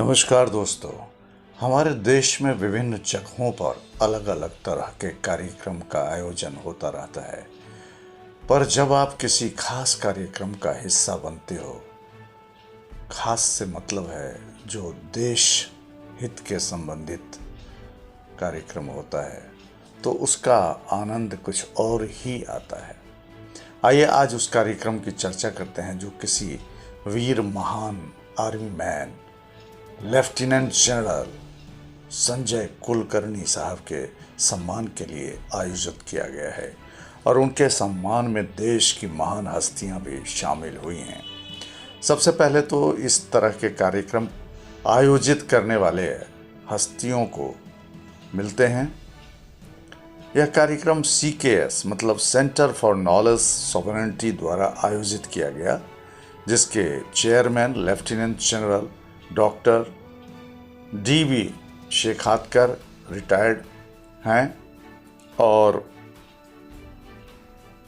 नमस्कार दोस्तों। हमारे देश में विभिन्न जगहों पर अलग अलग तरह के कार्यक्रम का आयोजन होता रहता है, पर जब आप किसी खास कार्यक्रम का हिस्सा बनते हो, खास से मतलब है जो देश हित के संबंधित कार्यक्रम होता है, तो उसका आनंद कुछ और ही आता है। आइए आज उस कार्यक्रम की चर्चा करते हैं जो किसी वीर महान army man lieutenant general Sanjay Kulkarni साहब के सम्मान के लिए आयोजित किया गया है और उनके सम्मान में देश की महान हस्तियां भी शामिल हुई हैं। सबसे पहले तो इस तरह के कार्यक्रम आयोजित करने वाले हस्तियों को मिलते हैं। यह कार्यक्रम CKS मतलब सेंटर फॉर नॉलेज सॉवरेनिटी द्वारा आयोजित किया गया, जिसके chairman lieutenant general doctor DV Shekatkar retired हैं और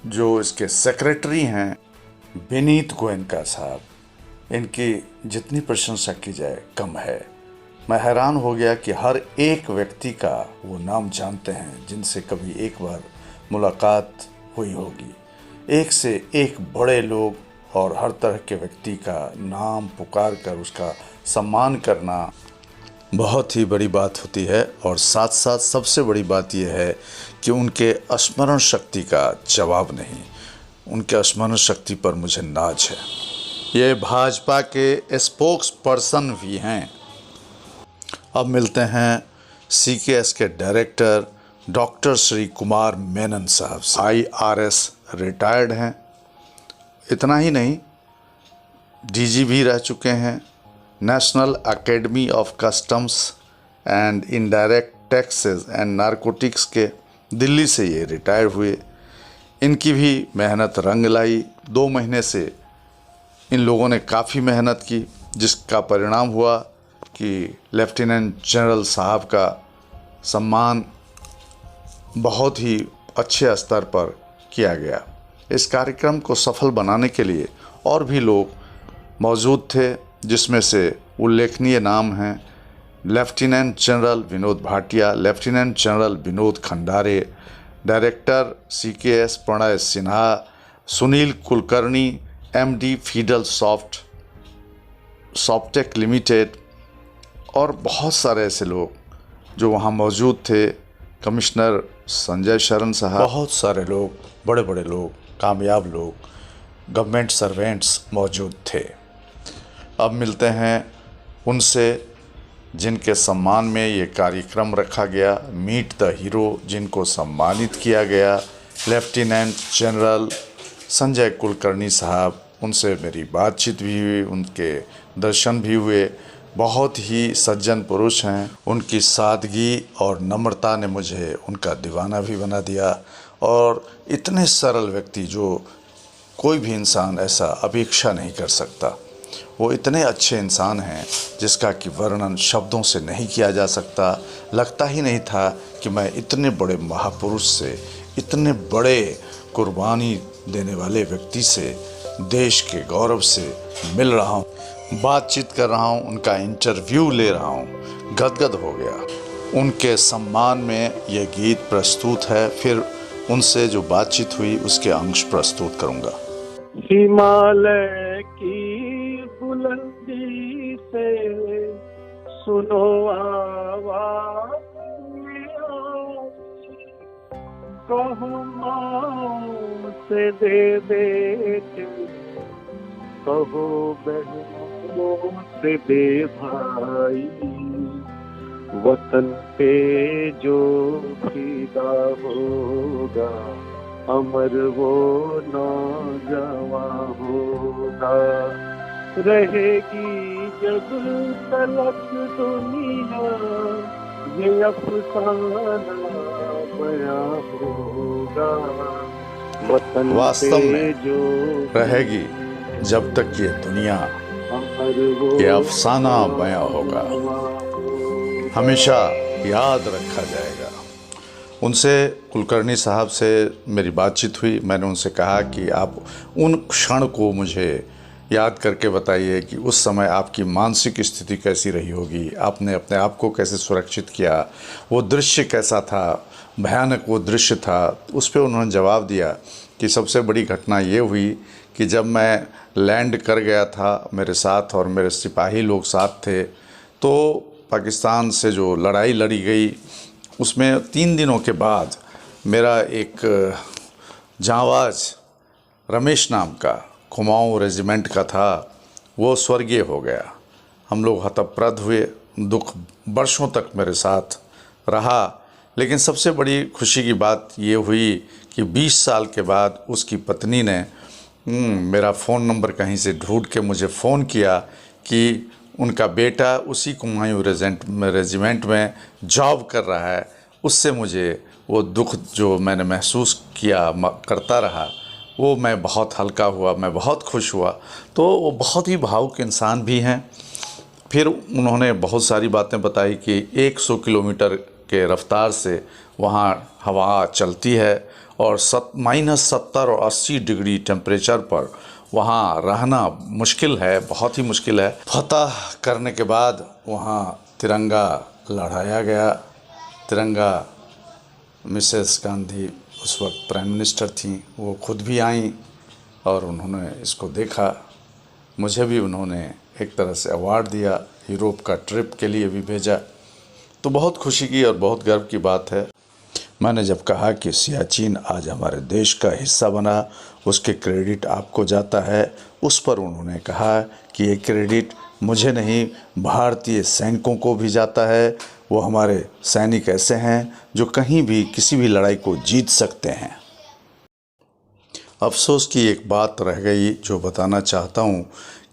जो इसके सेक्रेटरी हैं विनीत गोयनका साहब। इनकी जितनी प्रशंसा की जाए कम है। मैं हैरान हो गया कि हर एक व्यक्ति का वो नाम जानते हैं जिनसे कभी एक बार मुलाकात हुई होगी। एक से एक बड़े लोग और हर तरह के व्यक्ति का नाम पुकार कर उसका सम्मान करना बहुत ही बड़ी बात होती है। और साथ साथ सबसे बड़ी बात यह है कि उनके स्मरण शक्ति का जवाब नहीं, उनके स्मरण शक्ति पर मुझे नाज है। ये भाजपा के स्पोक्स पर्सन भी हैं। अब मिलते हैं CKS के डायरेक्टर डॉक्टर श्री कुमार मेनन साहब से। IRS रिटायर्ड हैं। इतना ही नहीं, DG भी रह चुके हैं। National academy of customs and indirect taxes and narcotics के दिल्ली से ये रिटायर हुए। इनकी भी मेहनत रंग लाई। 2 महीने से इन लोगों ने काफ़ी मेहनत की, जिसका परिणाम हुआ कि लेफ्टिनेंट जनरल साहब का सम्मान बहुत ही अच्छे स्तर पर किया गया। इस कार्यक्रम को सफल बनाने के लिए और भी लोग मौजूद थे, जिसमें से उल्लेखनीय नाम हैं lieutenant general Vinod Bhatia, lieutenant general Vinod Khandare, director CKS Pranay Sinha, Sunil Kulkarni, MD Fidel Softech limited और बहुत सारे ऐसे लोग जो वहाँ मौजूद थे। कमिश्नर संजय शरण साहब, बहुत सारे लोग, बड़े बड़े लोग, कामयाब लोग, गवर्नमेंट सर्वेंट्स मौजूद थे। अब मिलते हैं उनसे जिनके सम्मान में ये कार्यक्रम रखा गया। मीट द हीरो, जिनको सम्मानित किया गया, लेफ्टिनेंट जनरल संजय कुलकर्णी साहब। उनसे मेरी बातचीत भी हुई, उनके दर्शन भी हुए। बहुत ही सज्जन पुरुष हैं। उनकी सादगी और नम्रता ने मुझे उनका दीवाना भी बना दिया। और इतने सरल व्यक्ति जो कोई भी इंसान ऐसा अपेक्षा नहीं कर सकता, वो इतने अच्छे इंसान हैं जिसका कि वर्णन शब्दों से नहीं किया जा सकता। लगता ही नहीं था कि मैं इतने बड़े महापुरुष से, इतने बड़े कुर्बानी देने वाले व्यक्ति से, देश के गौरव से मिल रहा हूँ, बातचीत कर रहा हूँ, उनका इंटरव्यू ले रहा हूँ। गदगद हो गया। उनके सम्मान में ये गीत प्रस्तुत है। फिर उनसे जो बातचीत हुई उसके अंश प्रस्तुत करूँगा। हिमालय की बुलंदी से सुनो आवाज, कहो माँ से दे बेटे, कहो बहनों से दे भाई, वतन पे जो फिदा होगा अमर वो नौजवान होगा। रहेगी जब तलक दुनिया ये अफसाना बयां होगा। वतन वास्तव में जो रहेगी जब तक ये दुनिया ये अफसाना बयां होगा, हमेशा याद रखा जाएगा। उनसे, कुलकर्णी साहब से मेरी बातचीत हुई। मैंने उनसे कहा कि आप उन क्षण को मुझे याद करके बताइए कि उस समय आपकी मानसिक स्थिति कैसी रही होगी, आपने अपने आप को कैसे सुरक्षित किया, वो दृश्य कैसा था, भयानक वो दृश्य था। उस पर उन्होंने जवाब दिया कि सबसे बड़ी घटना ये हुई कि जब मैं लैंड कर गया था, मेरे साथ और मेरे सिपाही लोग साथ थे, तो पाकिस्तान से जो लड़ाई लड़ी गई उसमें 3 दिनों के बाद मेरा एक जांबाज रमेश नाम का कुमाऊं रेजिमेंट का था, वो स्वर्गीय हो गया। हम लोग हतप्रद हुए, दुख वर्षों तक मेरे साथ रहा। लेकिन सबसे बड़ी खुशी की बात ये हुई कि 20 साल के बाद उसकी पत्नी ने मेरा फ़ोन नंबर कहीं से ढूंढ के मुझे फ़ोन किया कि उनका बेटा उसी कुमाऊं रेजिमेंट में जॉब कर रहा है। उससे मुझे वो दुख जो मैंने महसूस किया करता रहा, वो मैं बहुत हल्का हुआ, मैं बहुत खुश हुआ। तो वो बहुत ही भावुक इंसान भी हैं। फिर उन्होंने बहुत सारी बातें बताई कि 100 किलोमीटर के रफ्तार से वहाँ हवा चलती है और -70 और 80 डिग्री टेम्परेचर पर वहाँ रहना मुश्किल है, बहुत ही मुश्किल है। फतह करने के बाद वहाँ तिरंगा लहराया गया। तिरंगा, मिसेस गांधी उस वक्त प्राइम मिनिस्टर थी, वो खुद भी आईं और उन्होंने इसको देखा। मुझे भी उन्होंने एक तरह से अवार्ड दिया, यूरोप का ट्रिप के लिए भी भेजा। तो बहुत खुशी की और बहुत गर्व की बात है। मैंने जब कहा कि सियाचिन आज हमारे देश का हिस्सा बना, उसके क्रेडिट आपको जाता है, उस पर उन्होंने कहा कि ये क्रेडिट मुझे नहीं, भारतीय सैनिकों को भी जाता है। वो हमारे सैनिक ऐसे हैं जो कहीं भी किसी भी लड़ाई को जीत सकते हैं। अफसोस की एक बात रह गई जो बताना चाहता हूँ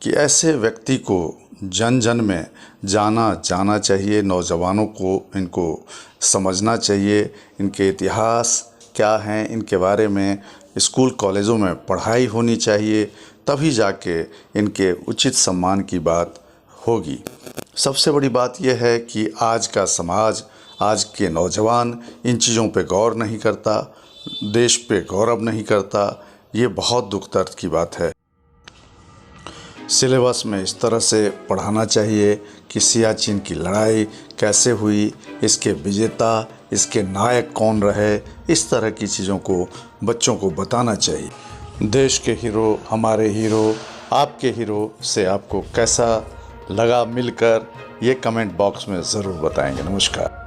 कि ऐसे व्यक्ति को जन जन में जाना चाहिए। नौजवानों को इनको समझना चाहिए, इनके इतिहास क्या हैं, इनके बारे में स्कूल कॉलेजों में पढ़ाई होनी चाहिए, तभी जाके इनके उचित सम्मान की बात होगी। सबसे बड़ी बात यह है कि आज का समाज, आज के नौजवान इन चीज़ों पे गौर नहीं करता, देश पे गौरव नहीं करता। ये बहुत दुख दर्द की बात है। सिलेबस में इस तरह से पढ़ाना चाहिए कि सियाचिन की लड़ाई कैसे हुई, इसके विजेता, इसके नायक कौन रहे, इस तरह की चीज़ों को बच्चों को बताना चाहिए। देश के हीरो, हमारे हीरो, आपके हीरो से आपको कैसा लगा मिलकर, ये कमेंट बॉक्स में ज़रूर बताएंगे। नमस्कार।